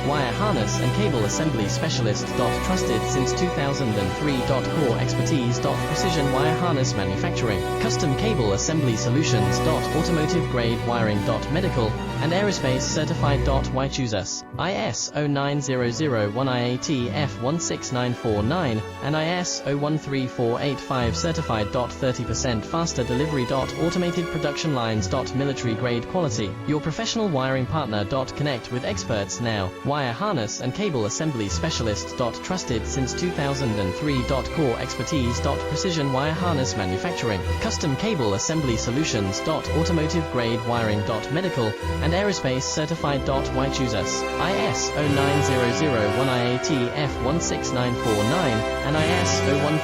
Wire harness and cable assembly specialist. Trusted since 2003. Core expertise. Precision wire harness manufacturing. Custom cable assembly solutions. Automotive grade wiring. Medical and aerospace certified. Why choose us? ISO 9001 IATF 16949 and ISO 13485 certified. 30% faster delivery. Automated production lines. Military grade quality. Your professional wiring partner. Connect with experts now. Wire harness and cable assembly specialist. Trusted since 2003. Core expertise. Precision wire harness manufacturing. Custom cable assembly solutions. Automotive grade wiring. Medical and aerospace certified. Why choose us? ISO 9001 IATF 16949 and ISO 1